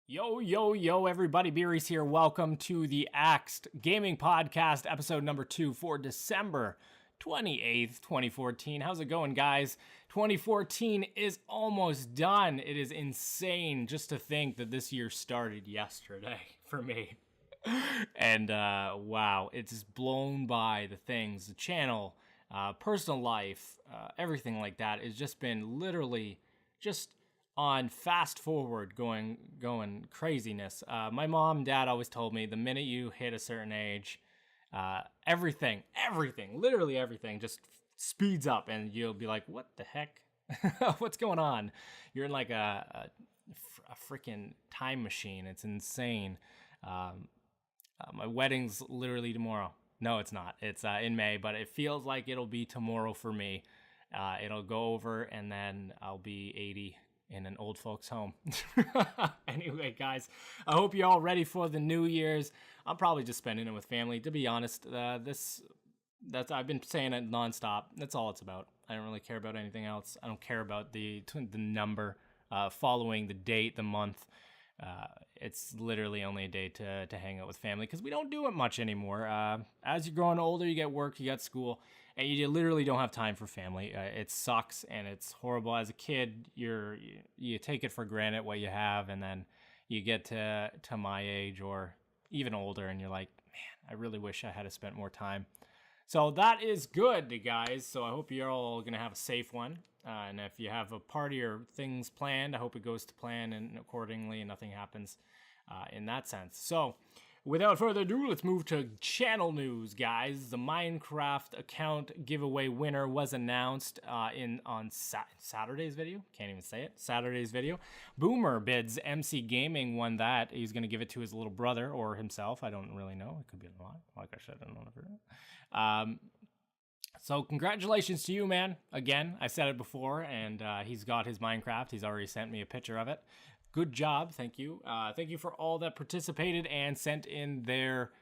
Yo, yo, yo, everybody. Beery's here. Welcome to the Axed Gaming Podcast, episode number 2 for December 28th, 2014. How's it going, guys? 2014 is almost done. It is insane just to think that this year started yesterday for me. And wow, it's just blown by the things, the channel, personal life, everything like that. It's just been literally just on fast forward going craziness. My mom and dad always told me the minute you hit a certain age, everything, literally everything just speeds up and you'll be like, what the heck? What's going on? You're in like a freaking time machine. It's insane. My wedding's literally tomorrow. No, it's not. It's in May, but it feels like it'll be tomorrow for me. It'll go over and then I'll be 80 in an old folks home. Anyway, guys, I hope you're all ready for the New Year's. I'm probably just spending it with family. To be honest, I've been saying it nonstop. That's all it's about. I don't really care about anything else. I don't care about the number following the date, the month. It's literally only a day to hang out with family because we don't do it much anymore. As you're growing older, you get work, you got school, and you literally don't have time for family. It sucks and it's horrible. As a kid, you take it for granted what you have, and then you get to my age or even older, and you're like, man, I really wish I had spent more time. So that is good, guys. So I hope you're all gonna have a safe one. And if you have a party or things planned, I hope it goes to plan and accordingly and nothing happens in that sense. So without further ado, let's move to channel news, guys. The Minecraft account giveaway winner was announced on Saturday's video. Can't even say it. Saturday's video. Boomer Bids MC Gaming won that. He's going to give it to his little brother or himself. I don't really know. It could be a lot. Like I said, I don't know. So congratulations to you, man. Again, I said it before, and he's got his Minecraft. He's already sent me a picture of it. Good job. Thank you. Thank you for all that participated and sent in their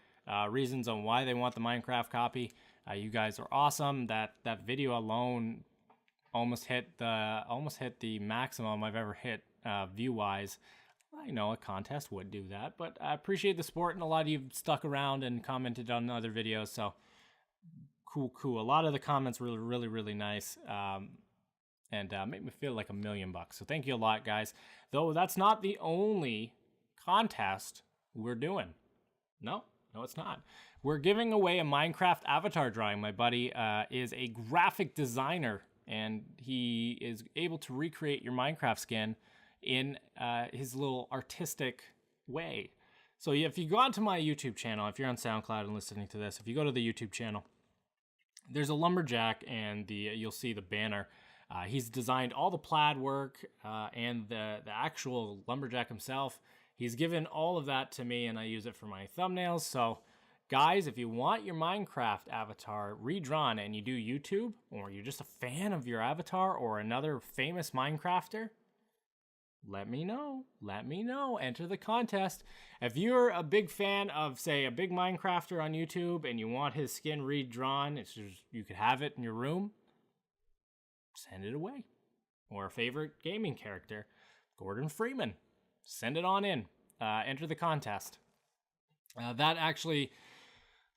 reasons on why they want the Minecraft copy. You guys are awesome. That video alone almost hit the maximum I've ever hit view-wise. I know a contest would do that, but I appreciate the support, and a lot of you stuck around and commented on other videos, so cool. A lot of the comments were really nice, and made me feel like $1 million. So thank you a lot, guys. Though that's not the only contest we're doing. No, it's not. We're giving away a Minecraft avatar drawing. My buddy is a graphic designer, and he is able to recreate your Minecraft skin in his little artistic way. So if you go onto my YouTube channel, if you're on SoundCloud and listening to this, if you go to the YouTube channel, there's a lumberjack, and you'll see the banner. He's designed all the plaid work and the actual lumberjack himself. He's given all of that to me, and I use it for my thumbnails. So, guys, if you want your Minecraft avatar redrawn and you do YouTube, or you're just a fan of your avatar or another famous Minecrafter, let me know. Enter the contest. If you're a big fan of, say, a big Minecrafter on YouTube and you want his skin redrawn, it's just, you could have it in your room, send it away. Or a favorite gaming character, Gordon Freeman, send it on in. Enter the contest. That actually,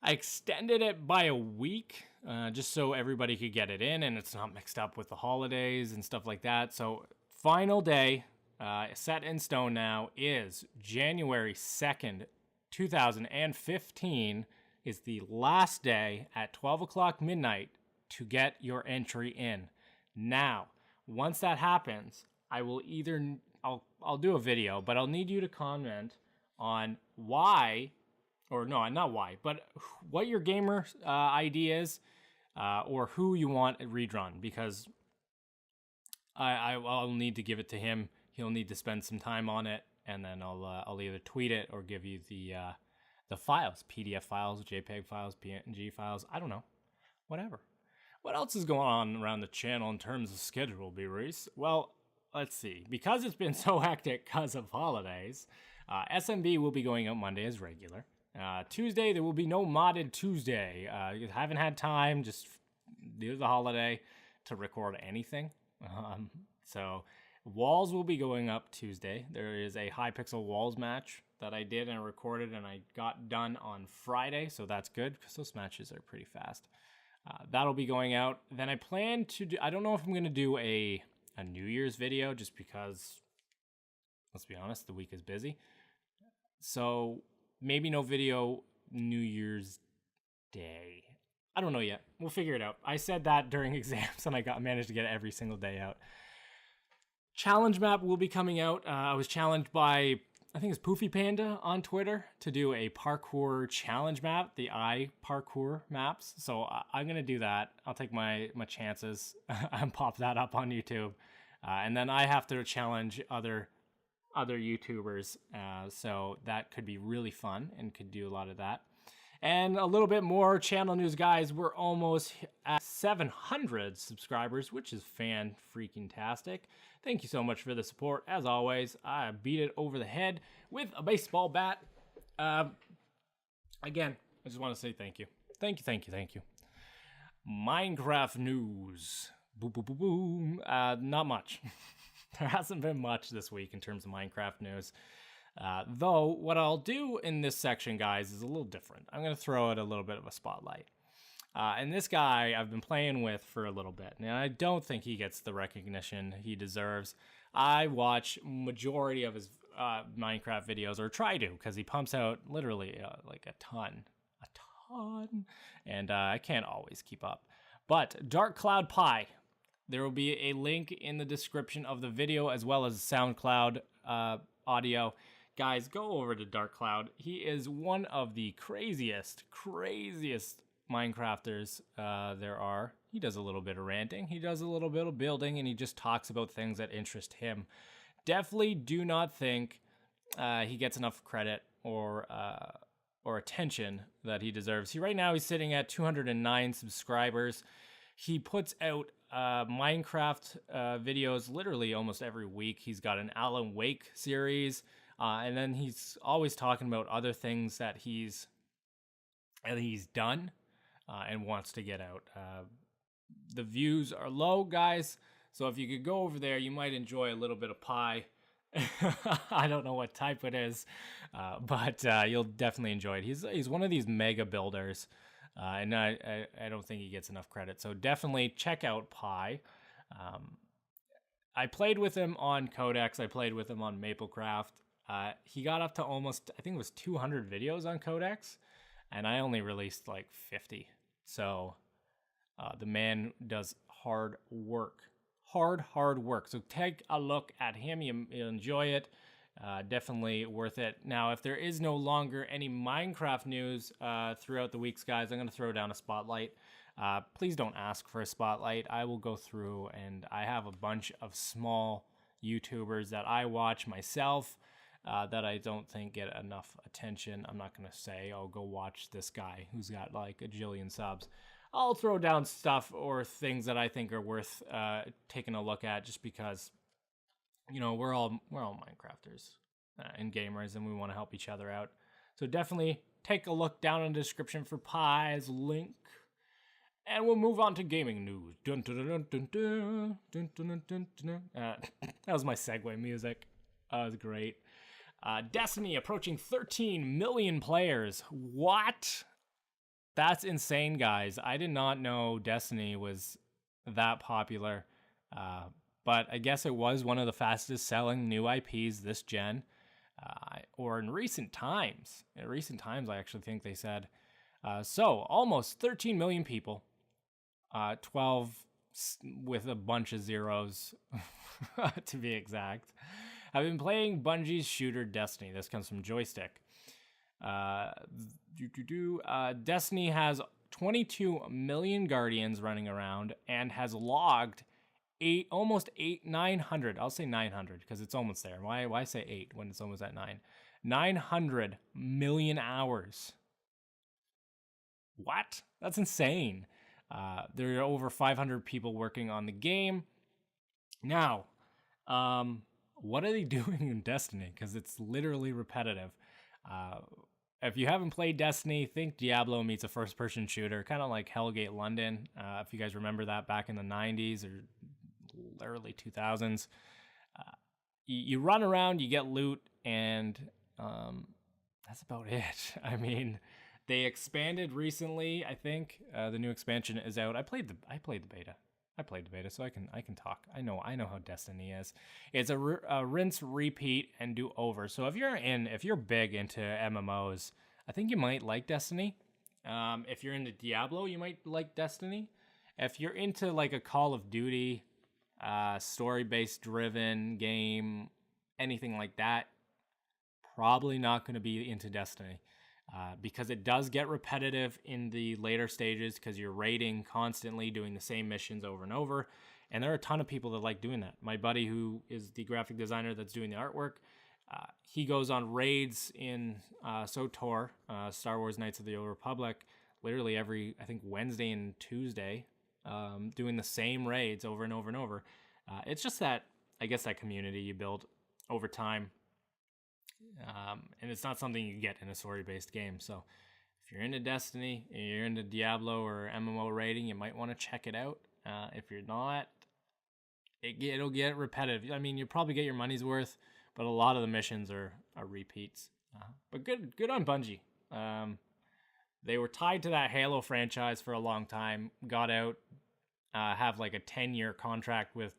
I extended it by a week just so everybody could get it in and it's not mixed up with the holidays and stuff like that. So final day, set in stone now, is January 2nd, 2015 is the last day at 12 o'clock midnight to get your entry in. Now, once that happens, I will I'll do a video, but I'll need you to comment on why, or no, not why, but what your gamer ID is, or who you want redrawn, because I'll need to give it to him. He'll need to spend some time on it, and then I'll either tweet it or give you the files, PDF files, JPEG files, PNG files. I don't know, whatever. What else is going on around the channel in terms of schedule, B-Reese? Well, let's see. Because it's been so hectic because of holidays, SMB will be going out Monday as regular. Tuesday, there will be no modded Tuesday. Haven't had time, just due to the holiday, to record anything. So Walls will be going up Tuesday. There is a Hypixel Walls match that I did and recorded and I got done on Friday, so that's good because those matches are pretty fast. That'll be going out. Then I plan to do, I don't know if I'm going to do a New Year's video just because, let's be honest, the week is busy. So maybe no video New Year's Day. I don't know yet. We'll figure it out. I said that during exams and I managed to get every single day out. Challenge map will be coming out. I was challenged by, I think it's Poofy Panda on Twitter to do a parkour challenge map, the parkour maps. So I'm going to do that. I'll take my chances and pop that up on YouTube. And then I have to challenge other YouTubers. So that could be really fun and could do a lot of that. And a little bit more channel news, guys. We're almost at 700 subscribers, which is fan-freaking-tastic. Thank you so much for the support. As always, I beat it over the head with a baseball bat. Again, I just want to say thank you. Thank you. Minecraft news. Boom, boom, boom, boom. Not much. There hasn't been much this week in terms of Minecraft news. Though, what I'll do in this section, guys, is a little different. I'm going to throw it a little bit of a spotlight. And this guy I've been playing with for a little bit, and I don't think he gets the recognition he deserves. I watch majority of his Minecraft videos, or try to, because he pumps out literally like a ton, and I can't always keep up. But DarkCloudPi, there will be a link in the description of the video as well as SoundCloud audio. Guys, go over to DarkCloud. He is one of the craziest Minecrafters there are. He does a little bit of ranting, he does a little bit of building, and he just talks about things that interest him. Definitely do not think he gets enough credit or attention that he deserves. Right now he's sitting at 209 subscribers. He puts out Minecraft videos literally almost every week. He's got an Alan Wake series, and then he's always talking about other things that he's done and wants to get out. The views are low, guys, so if you could go over there, you might enjoy a little bit of pie. I don't know what type it is, but you'll definitely enjoy it. He's one of these mega builders. And I don't think he gets enough credit. So definitely check out Pi. I played with him on Codex. I played with him on Maplecraft. He got up to almost, I think it was 200 videos on Codex. And I only released like 50. So the man does hard work. Hard work. So take a look at him. You'll enjoy it. Definitely worth it. Now, if there is no longer any Minecraft news throughout the weeks, guys, I'm going to throw down a spotlight. Please don't ask for a spotlight. I will go through, and I have a bunch of small YouTubers that I watch myself that I don't think get enough attention. I'm not going to say, oh, go watch this guy who's got like a jillion subs. I'll throw down stuff or things that I think are worth taking a look at, just because, you know, we're all Minecrafters and gamers, and we want to help each other out. So definitely take a look down in the description for Pi's link. And we'll move on to gaming news. Dun, dun, dun, dun, dun, dun, dun, dun, dun. That was my segue music. That was great. Destiny approaching 13 million players. What? That's insane, guys. I did not know Destiny was that popular. But I guess it was one of the fastest selling new IPs this gen, or in recent times. In recent times, I actually think they said. So almost 13 million people, 12 with a bunch of zeros, to be exact, have been playing Bungie's shooter Destiny. This comes from Joystick. Destiny has 22 million Guardians running around and has logged almost 900. I'll say 900 because it's almost there. Why say 8 when it's almost at 9? 900 million hours. What? That's insane. There are over 500 people working on the game. Now, what are they doing in Destiny? Because it's literally repetitive. If you haven't played Destiny, think Diablo meets a first-person shooter, kind of like Hellgate London, if you guys remember that back in the 90s or early 2000s. You run around, you get loot, and that's about it. I mean, they expanded recently. I think the new expansion is out. I played the beta. So I can talk. I know how Destiny is. It's a rinse, repeat, and do over. So if you're big into MMOs, I think you might like Destiny. If you're into Diablo, you might like Destiny. If you're into like a Call of Duty, story-based driven game, anything like that, probably not going to be into Destiny. Because it does get repetitive in the later stages because you're raiding constantly, doing the same missions over and over. And there are a ton of people that like doing that. My buddy, who is the graphic designer that's doing the artwork, he goes on raids in Kotor, Star Wars Knights of the Old Republic, literally every, I think, Wednesday and Tuesday, doing the same raids over and over and over. It's just that, I guess, that community you build over time. And it's not something you get in a story-based game. So if you're into Destiny, you're into Diablo or MMO raiding, you might want to check it out. If you're not, it'll get repetitive. I mean, you'll probably get your money's worth, but a lot of the missions are repeats. But good on Bungie. They were tied to that Halo franchise for a long time, got out, have like a 10-year contract with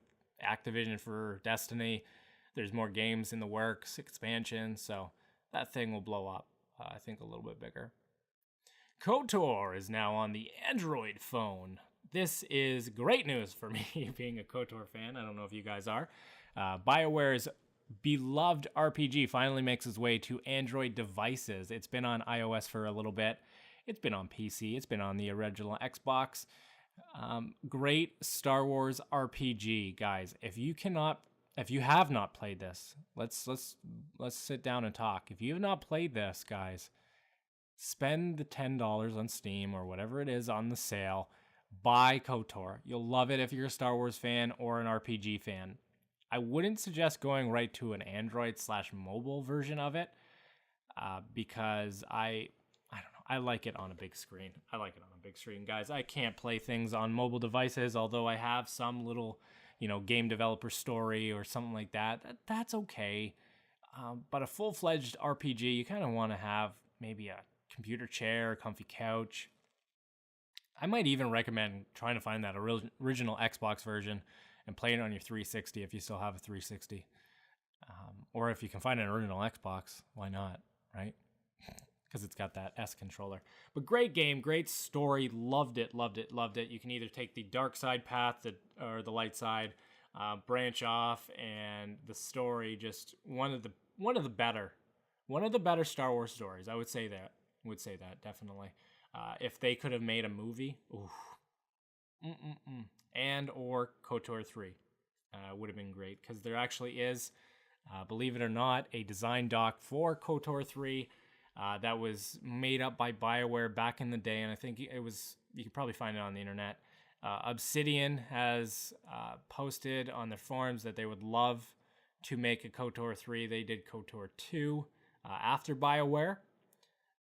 Activision for Destiny. There's more games in the works, expansion, so that thing will blow up, I think, a little bit bigger. Kotor is now on the Android phone. This is great news for me, being a Kotor fan. I don't know if you guys are. BioWare's beloved RPG finally makes its way to Android devices. It's been on iOS for a little bit. It's been on PC. It's been on the original Xbox. Great Star Wars RPG, guys. If you have not played this, let's sit down and talk. If you have not played this, guys, spend the $10 on Steam or whatever it is on the sale. Buy KOTOR. You'll love it if you're a Star Wars fan or an RPG fan. I wouldn't suggest going right to an Android/mobile version of it because I don't know. I like it on a big screen. Guys. I can't play things on mobile devices, although I have some little, game developer story or something like that. That's okay. But a full-fledged RPG, you kind of want to have maybe a computer chair, a comfy couch. I might even recommend trying to find that original Xbox version and play it on your 360 if you still have a 360. Or if you can find an original Xbox, why not, right? Because it's got that S controller. But great game, great story, loved it. You can either take the dark side path or the light side, branch off, and the story, just one of the better Star Wars stories. I would say that definitely. If they could have made a movie, and or KOTOR 3 would have been great, because there actually is, believe it or not, a design doc for KOTOR 3 that was made up by BioWare back in the day, and I think you could probably find it on the internet. Obsidian has posted on their forums that they would love to make a KOTOR 3. They did KOTOR 2 after BioWare.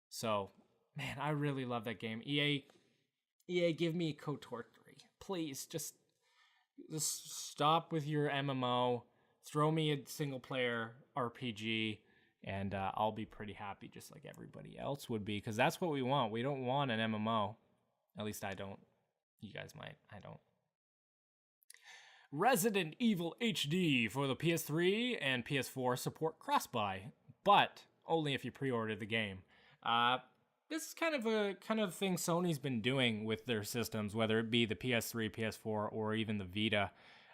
So, man, I really love that game. EA, give me KOTOR 3. Please, just stop with your MMO. Throw me a single-player RPG, and I'll be pretty happy, just like everybody else would be, because that's what we want. We don't want an MMO. At least I don't. You guys might. I don't. Resident Evil HD for the PS3 and PS4 support cross-buy, but only if you pre-order the game. This is kind of thing Sony's been doing with their systems, whether it be the PS3, PS4, or even the Vita.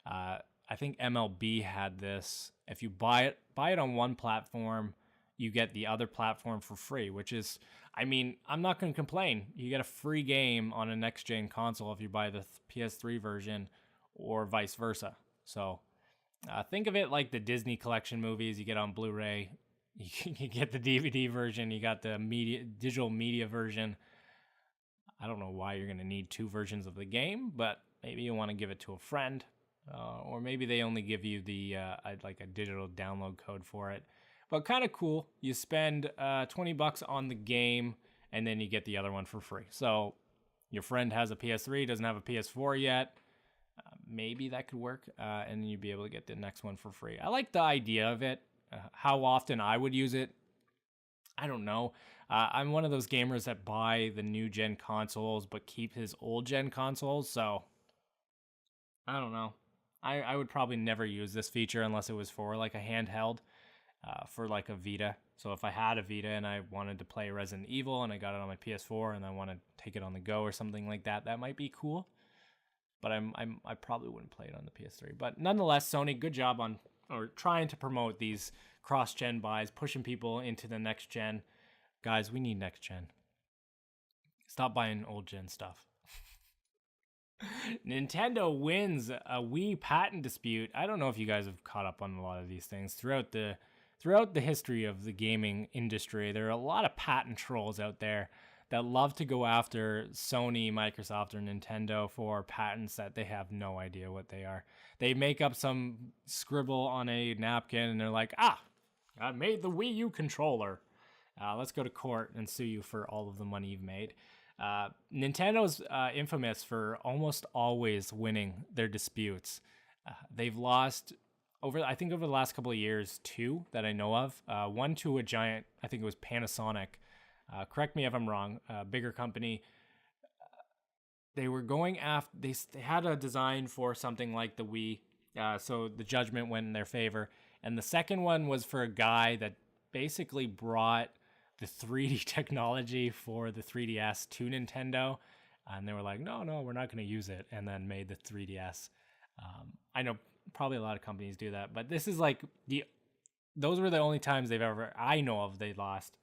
I think MLB had this. If you buy it on one platform, you get the other platform for free, which is, I mean, I'm not going to complain. You get a free game on a next-gen console if you buy the PS3 version, or vice versa. So think of it like the Disney collection movies you get on Blu-ray. You get the DVD version, you got the digital media version. I don't know why you're going to need two versions of the game, but maybe you want to give it to a friend, or maybe they only give you the like a digital download code for it. But kind of cool. You spend $20 on the game, and then you get the other one for free. So your friend has a PS3, doesn't have a PS4 yet. maybe that could work, and you'd be able to get the next one for free. I like the idea of it. How often I would use it, I don't know. I'm one of those gamers that buy the new gen consoles but keep his old gen consoles, so I don't know. I would probably never use this feature unless it was for like a handheld, for like a Vita. So if I had a Vita and I wanted to play Resident Evil and I got it on my PS4 and I want to take it on the go or something like that, that might be cool. But I probably wouldn't play it on the PS3. But nonetheless, Sony, good job on trying to promote these cross-gen buys, pushing people into the next gen. Guys, we need next gen. Stop buying old gen stuff. Nintendo wins a Wii patent dispute. I don't know if you guys have caught up on a lot of these things throughout the history of the gaming industry. There are a lot of patent trolls out there that love to go after Sony, Microsoft, or Nintendo for patents that they have no idea what they are. They make up some scribble on a napkin and they're like, I made the Wii U controller. Let's go to court and sue you for all of the money you've made. Nintendo's infamous for almost always winning their disputes. They've lost over the last couple of years, 2 that I know of. One to a giant, I think it was Panasonic. Correct me if I'm wrong. Bigger company. They were going after. They had a design for something like the Wii, so the judgment went in their favor. And the second one was for a guy that basically brought the 3D technology for the 3DS to Nintendo, and they were like, no, we're not going to use it, and then made the 3DS. I know probably a lot of companies do that, but this is like those were the only times I know of they lost.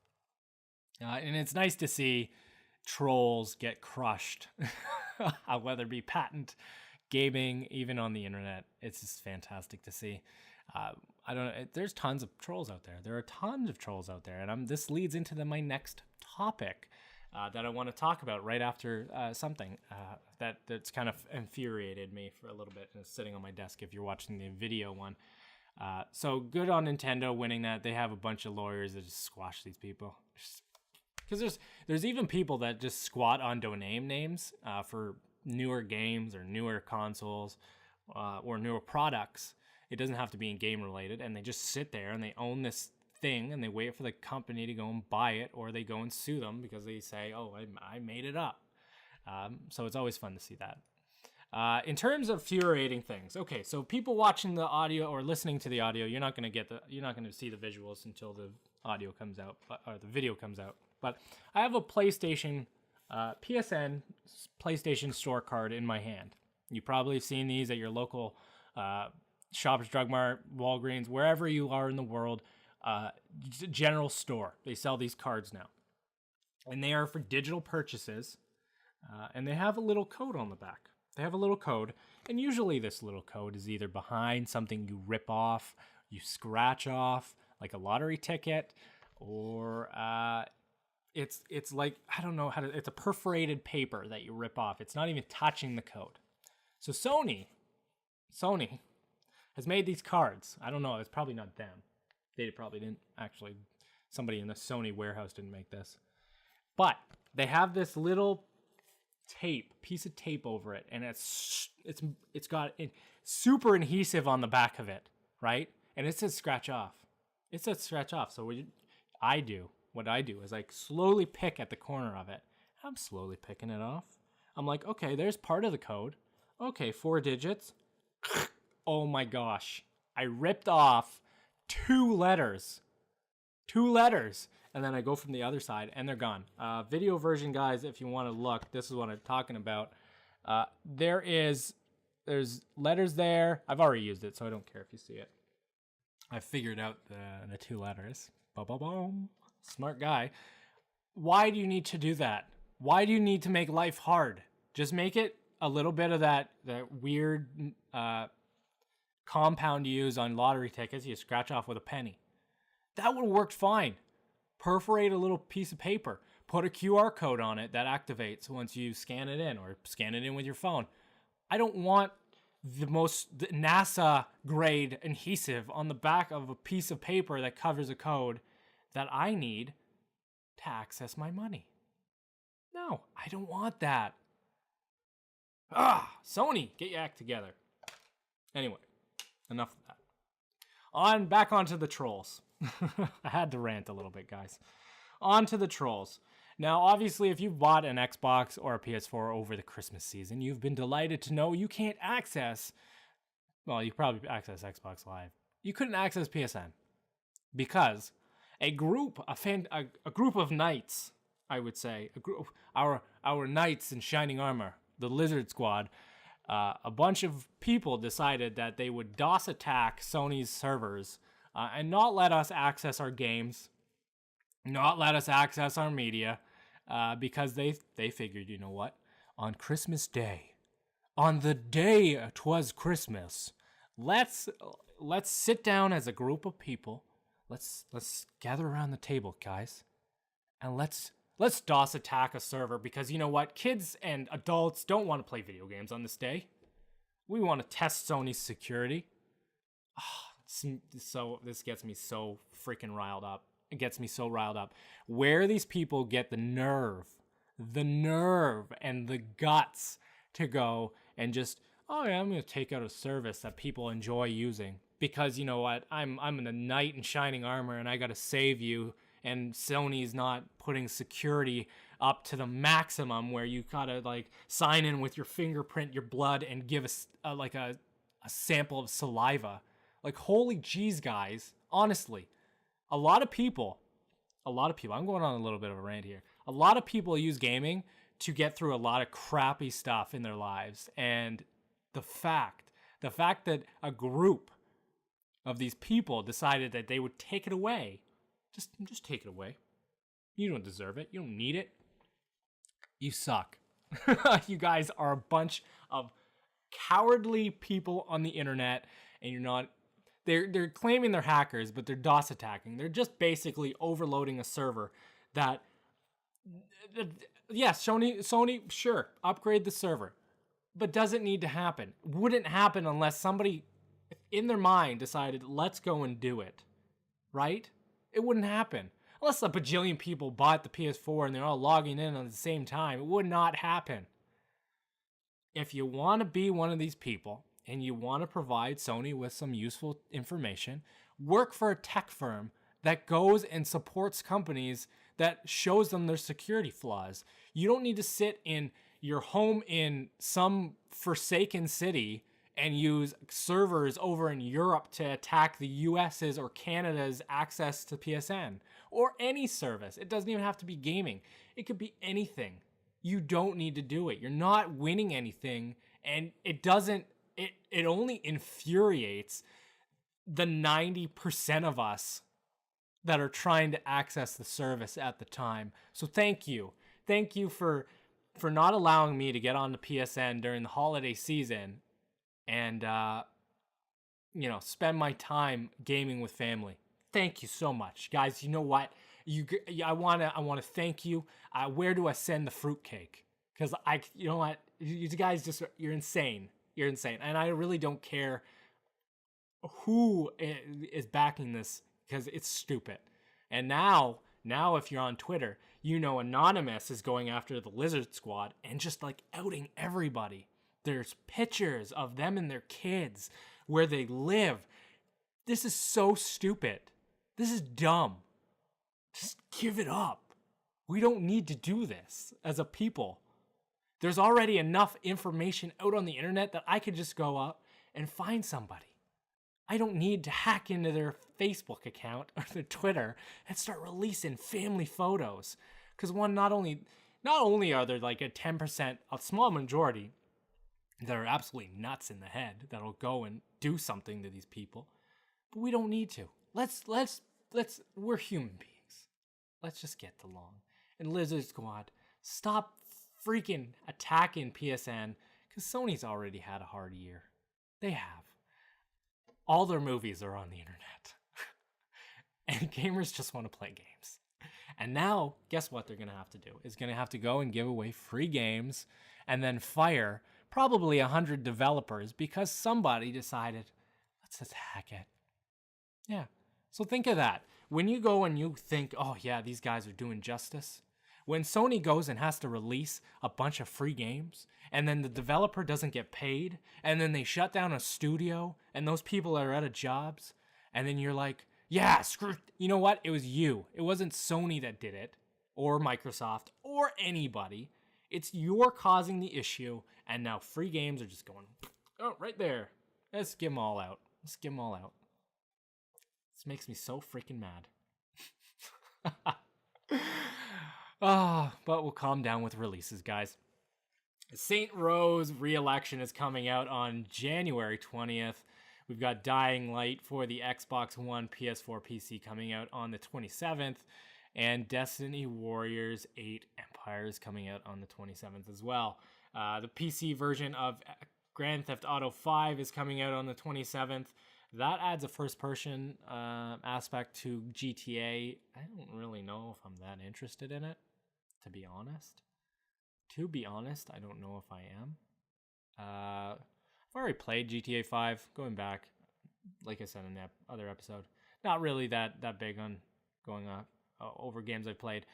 And it's nice to see trolls get crushed, whether it be patent, gaming, even on the internet. It's just fantastic to see. I don't know. There's tons of trolls out there. There are tons of trolls out there, and this leads into my next topic that I want to talk about right after something that's kind of infuriated me for a little bit, and it's sitting on my desk if you're watching the video one. So good on Nintendo winning that. They have a bunch of lawyers that just squash these people. Because there's even people that just squat on domain names for newer games or newer consoles or newer products. It doesn't have to be in game related, and they just sit there and they own this thing and they wait for the company to go and buy it, or they go and sue them because they say, oh, I made it up. So it's always fun to see that. In terms of infuriating things, okay, so people watching the audio or listening to the audio, you're not going to see the visuals until the audio comes out, or the video comes out. But I have a PlayStation, PSN PlayStation Store card in my hand. You probably have seen these at your local Shoppers Drug Mart, Walgreens, wherever you are in the world, general store. They sell these cards now. And they are for digital purchases. And they have a little code on the back. They have a little code. And usually this little code is either behind something you rip off, you scratch off, like a lottery ticket, or it's like, I don't know it's a perforated paper that you rip off. It's not even touching the code. So Sony has made these cards. I don't know. It's probably not them. They probably didn't actually. Somebody in the Sony warehouse didn't make this. But they have this little piece of tape over it, and it's got super adhesive on the back of it, right? And it says scratch off. It says scratch off. So what I do is I slowly pick at the corner of it. I'm slowly picking it off. I'm like, okay, there's part of the code. Okay, 4 digits. Oh my gosh. I ripped off 2 letters. 2 letters. And then I go from the other side and they're gone. Video version, guys, if you want to look, this is what I'm talking about. There's letters there. I've already used it, so I don't care if you see it. I figured out the 2 letters. Ba-ba-boom. Smart guy. Why do you need to do that? Why do you need to make life hard? Just make it a little bit of that weird compound you use on lottery tickets. You scratch off with a penny. That would have worked fine. Perforate a little piece of paper. Put a QR code on it that activates once you scan it in, or scan it in with your phone. I don't want the NASA grade adhesive on the back of a piece of paper that covers a code that I need to access my money. No, I don't want that. Sony, get your act together. Anyway, enough of that. Back onto the trolls. I had to rant a little bit, guys. On to the trolls. Now, obviously, if you've bought an Xbox or a PS4 over the Christmas season, you've been delighted to know you can't access... Well, you probably access Xbox Live. You couldn't access PSN because a group of knights, I would say, our knights in shining armor, the Lizard Squad, a bunch of people decided that they would DOS attack Sony's servers and not let us access our games, not let us access our media, because they figured, you know what, on Christmas Day, on the day 'twas Christmas, let's sit down as a group of people, let's gather around the table, guys, and let's DOS attack a server, because you know what, kids and adults don't want to play video games on this day. We want to test Sony's security. So this gets me so freaking riled up. It gets me so riled up. Where these people get the nerve and the guts to go and just, oh yeah, I'm going to take out a service that people enjoy using. Because you know what, I'm a knight in shining armor and I got to save you. And Sony's not putting security up to the maximum where you gotta like sign in with your fingerprint, your blood, and give us a sample of saliva. Like, holy jeez, guys. Honestly, a lot of people, I'm going on a little bit of a rant here. A lot of people use gaming to get through a lot of crappy stuff in their lives. And the fact that a group of these people decided that they would take it away, just take it away. You don't deserve it. You don't need it. You suck. You guys are a bunch of cowardly people on the internet, and you're not... They're claiming they're hackers, but they're DOS attacking. They're just basically overloading a server that... Yes, Sony, sure, upgrade the server. But doesn't need to happen. Wouldn't happen unless somebody in their mind decided, let's go and do it. Right? It wouldn't happen. Unless a bajillion people bought the PS4 and they're all logging in at the same time. It would not happen. If you want to be one of these people and you want to provide Sony with some useful information, work for a tech firm that goes and supports companies that shows them their security flaws. You don't need to sit in your home in some forsaken city and use servers over in Europe to attack the US's or Canada's access to PSN or any service. It doesn't even have to be gaming. It could be anything. You don't need to do it. You're not winning anything, and it only infuriates the 90% of us that are trying to access the service at the time. So thank you. Thank you for not allowing me to get on the PSN during the holiday season and spend my time gaming with family. Thank you so much, guys. You know what? I wanna thank you. Where do I send the fruitcake? Because you know what? You guys you're insane. You're insane, and I really don't care who is backing this because it's stupid. And now if you're on Twitter, Anonymous is going after the Lizard Squad and just like outing everybody. There's pictures of them and their kids, where they live. This is so stupid. This is dumb. Just give it up. We don't need to do this as a people. There's already enough information out on the internet that I could just go up and find somebody. I don't need to hack into their Facebook account or their Twitter and start releasing family photos. Because not only are there like a 10%, a small majority that are absolutely nuts in the head that'll go and do something to these people, but we don't need to. We're human beings. Let's just get along. And Lizard Squad, stop freaking attacking PSN, because Sony's already had a hard year. They have. All their movies are on the internet. And gamers just want to play games. And now, guess what they're going to have to do? Is going to have to go and give away free games and then fire probably 100 developers because somebody decided, let's just hack it. Yeah. So think of that. When you go and you think, oh yeah, these guys are doing justice. when Sony goes and has to release a bunch of free games and then the developer doesn't get paid and then they shut down a studio and those people are out of jobs and then you're like, yeah, screw, you know what? It was you. It wasn't Sony that did it or Microsoft or anybody. It's you're causing the issue and now free games are just going, oh, right there. Let's get them all out. Let's get them all out. This makes me so freaking mad. But we'll calm down with releases, guys. Saint Row's re-election is coming out on January 20th. We've got Dying Light for the Xbox One, PS4, PC coming out on the 27th. And Destiny Warriors 8 Empires coming out on the 27th as well. The PC version of Grand Theft Auto 5 is coming out on the 27th. That adds a first-person aspect to GTA. I don't really know if I'm that interested in it, to be honest. I don't know if I am. I've already played GTA 5, going back, like I said in that other episode. Not really that big on going over games I've played.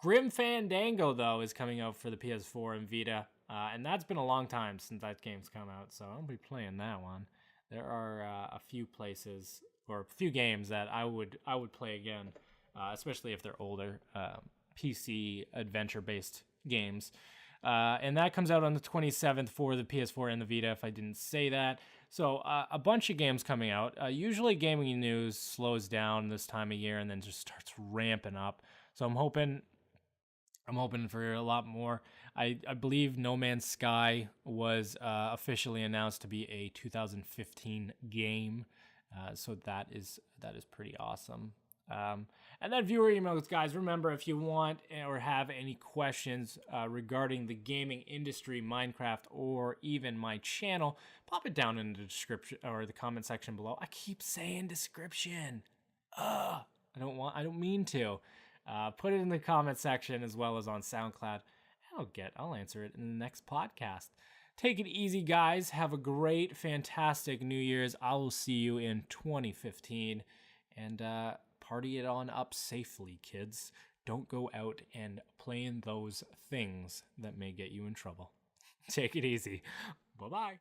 Grim Fandango, though, is coming out for the PS4 and Vita, and that's been a long time since that game's come out, so I'll be playing that one. There are a few places or a few games that I would play again, especially if they're older PC adventure-based games. And that comes out on the 27th for the PS4 and the Vita, if I didn't say that. So a bunch of games coming out. Usually gaming news slows down this time of year and then just starts ramping up. So I'm hoping for a lot more. I believe No Man's Sky was officially announced to be a 2015 game. So that is pretty awesome. And then viewer emails, guys. Remember, if you want or have any questions regarding the gaming industry, Minecraft, or even my channel, pop it down in the description or the comment section below. I keep saying description. I don't mean to. Put it in the comment section as well as on SoundCloud. I'll answer it in the next podcast. Take it easy, guys. Have a great, fantastic New Year's. I will see you in 2015. And party it on up safely, kids. Don't go out and playing those things that may get you in trouble. Take it easy. Bye-bye.